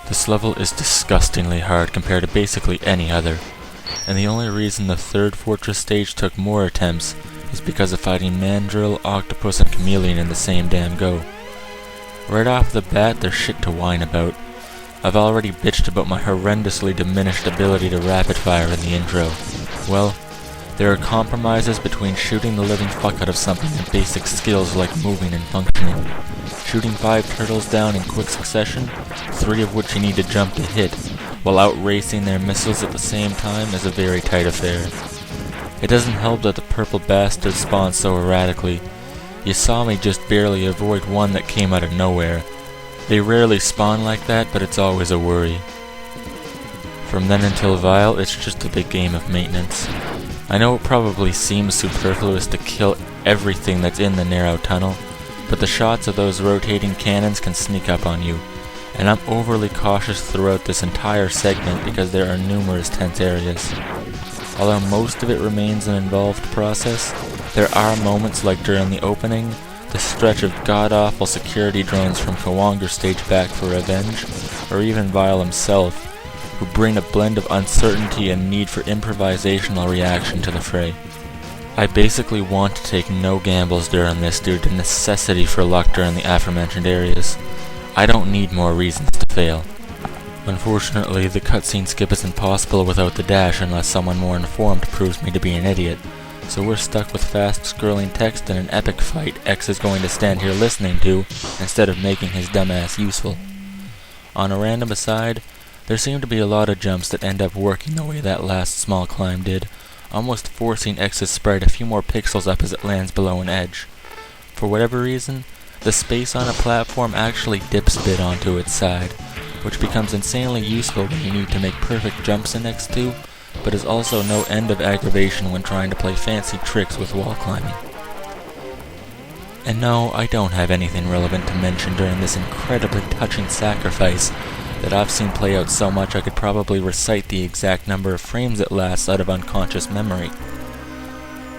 This level is disgustingly hard compared to basically any other, and the only reason the third fortress stage took more attempts is because of fighting Mandrill, Octopus, and Chameleon in the same damn go. Right off the bat, there's shit to whine about. I've already bitched about my horrendously diminished ability to rapid fire in the intro. Well, there are compromises between shooting the living fuck out of something and basic skills like moving and functioning. Shooting 5 turtles down in quick succession, 3 of which you need to jump to hit, while outracing their missiles at the same time is a very tight affair. It doesn't help that the purple bastards spawn so erratically. You saw me just barely avoid one that came out of nowhere. They rarely spawn like that, but it's always a worry. From then until Vile, it's just a big game of maintenance. I know it probably seems superfluous to kill everything that's in the narrow tunnel, but the shots of those rotating cannons can sneak up on you, and I'm overly cautious throughout this entire segment because there are numerous tense areas. Although most of it remains an involved process, there are moments like during the opening, the stretch of god-awful security drones from Kawanger stage back for revenge, or even Vile himself, who bring a blend of uncertainty and need for improvisational reaction to the fray. I basically want to take no gambles during this due to necessity for luck during the aforementioned areas. I don't need more reasons to fail. Unfortunately, the cutscene skip is impossible without the dash unless someone more informed proves me to be an idiot, so we're stuck with fast scrolling text and an epic fight X is going to stand here listening to instead of making his dumbass useful. On a random aside, there seem to be a lot of jumps that end up working the way that last small climb did, almost forcing X's sprite a few more pixels up as it lands below an edge. For whatever reason, the space on a platform actually dips a bit onto its side, which becomes insanely useful when you need to make perfect jumps in X2, but is also no end of aggravation when trying to play fancy tricks with wall climbing. And no, I don't have anything relevant to mention during this incredibly touching sacrifice that I've seen play out so much I could probably recite the exact number of frames it lasts out of unconscious memory.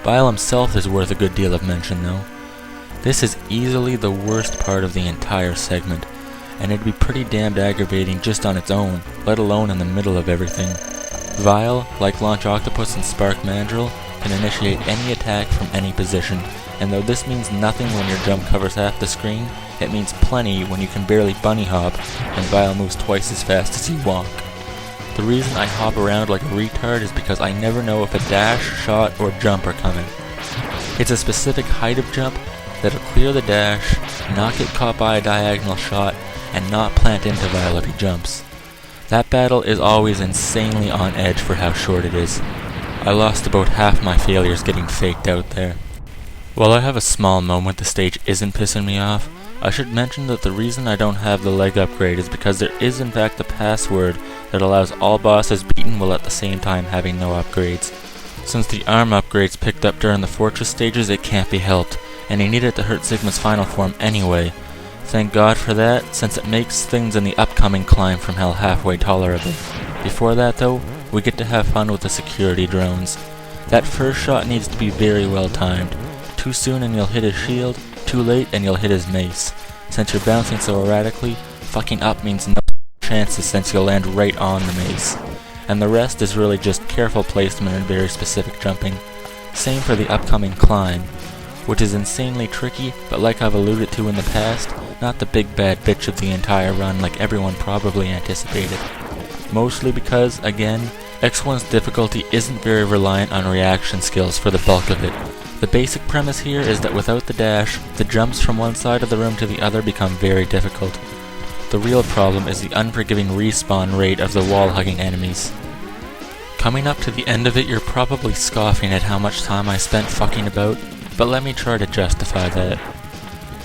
Vile himself is worth a good deal of mention though. This is easily the worst part of the entire segment, and it'd be pretty damned aggravating just on its own, let alone in the middle of everything. Vile, like Launch Octopus and Spark Mandrill, can initiate any attack from any position, and though this means nothing when your jump covers half the screen, it means plenty when you can barely bunny hop and Vile moves twice as fast as you walk. The reason I hop around like a retard is because I never know if a dash, shot, or jump are coming. It's a specific height of jump that'll clear the dash, not get caught by a diagonal shot, and not plant into Vile if he jumps. That battle is always insanely on edge for how short it is. I lost about half my failures getting faked out there. While I have a small moment the stage isn't pissing me off, I should mention that the reason I don't have the leg upgrade is because there is in fact a password that allows all bosses beaten while at the same time having no upgrades. Since the arm upgrades picked up during the fortress stages, it can't be helped, and he needed to hurt Sigma's final form anyway. Thank God for that, since it makes things in the upcoming climb from hell halfway tolerable. Before that though, we get to have fun with the security drones. That first shot needs to be very well timed. Too soon and you'll hit his shield, too late and you'll hit his mace. Since you're bouncing so erratically, fucking up means no chances since you'll land right on the mace. And the rest is really just careful placement and very specific jumping. Same for the upcoming climb, which is insanely tricky, but like I've alluded to in the past, not the big bad bitch of the entire run like everyone probably anticipated. Mostly because, again, X1's difficulty isn't very reliant on reaction skills for the bulk of it. The basic premise here is that without the dash, the jumps from one side of the room to the other become very difficult. The real problem is the unforgiving respawn rate of the wall-hugging enemies. Coming up to the end of it, you're probably scoffing at how much time I spent fucking about, but let me try to justify that.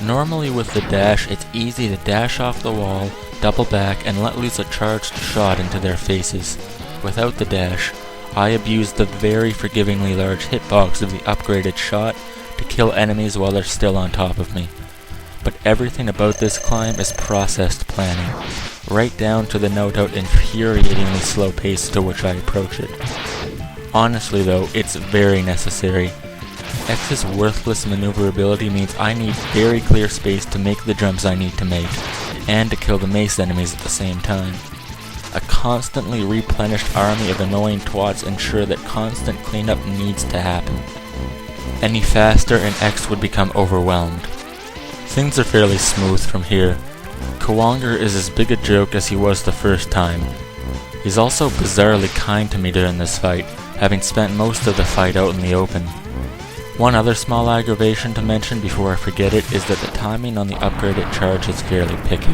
Normally with the dash, it's easy to dash off the wall, double back, and let loose a charged shot into their faces. Without the dash, I abuse the very forgivingly large hitbox of the upgraded shot to kill enemies while they're still on top of me. But everything about this climb is processed planning, right down to the no doubt infuriatingly slow pace to which I approach it. Honestly though, it's very necessary. X's worthless maneuverability means I need very clear space to make the jumps I need to make. and to kill the mace enemies at the same time. A constantly replenished army of annoying twats ensure that constant cleanup needs to happen. Any faster and X would become overwhelmed. Things are fairly smooth from here. Kawanger is as big a joke as he was the first time. He's also bizarrely kind to me during this fight, having spent most of the fight out in the open. One other small aggravation to mention before I forget it is that the timing on the upgraded charge is fairly picky.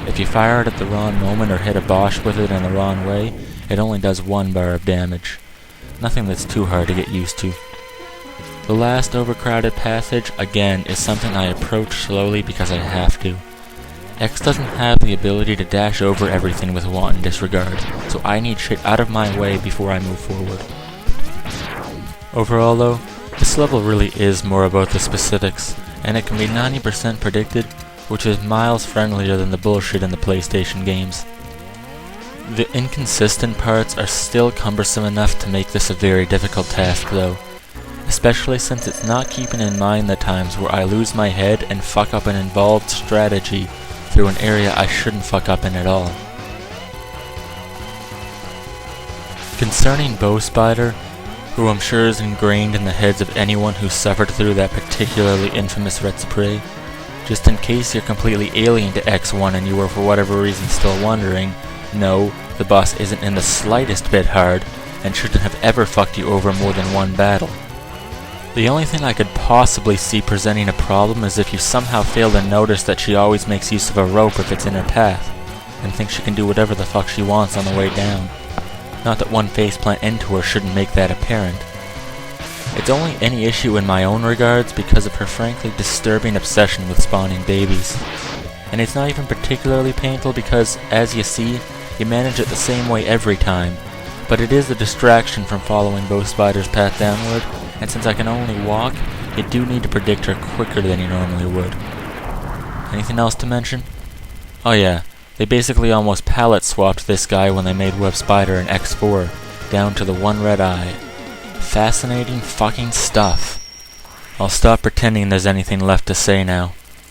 If you fire it at the wrong moment or hit a Bosch with it in the wrong way, it only does 1 bar of damage. Nothing that's too hard to get used to. The last overcrowded passage, again, is something I approach slowly because I have to. X doesn't have the ability to dash over everything with wanton disregard, so I need shit out of my way before I move forward. Overall though, this level really is more about the specifics, and it can be 90% predicted, which is miles friendlier than the bullshit in the PlayStation games. The inconsistent parts are still cumbersome enough to make this a very difficult task though, especially since it's not keeping in mind the times where I lose my head and fuck up an involved strategy through an area I shouldn't fuck up in at all. Concerning Bow Spider, who I'm sure is ingrained in the heads of anyone who suffered through that particularly infamous Retspray, just in case you're completely alien to X1 and you are for whatever reason still wondering, no, the boss isn't in the slightest bit hard, and shouldn't have ever fucked you over more than one battle. The only thing I could possibly see presenting a problem is if you somehow fail to notice that she always makes use of a rope if it's in her path, and thinks she can do whatever the fuck she wants on the way down. Not that one faceplant into her shouldn't make that apparent. It's only any issue in my own regards because of her frankly disturbing obsession with spawning babies. And it's not even particularly painful because, as you see, you manage it the same way every time, but it is a distraction from following Bow Spider's path downward, and since I can only walk, you do need to predict her quicker than you normally would. Anything else to mention? Oh yeah, they basically almost palette swapped this guy when they made Web Spider in X4, down to the one red eye. Fascinating fucking stuff. I'll stop pretending there's anything left to say now.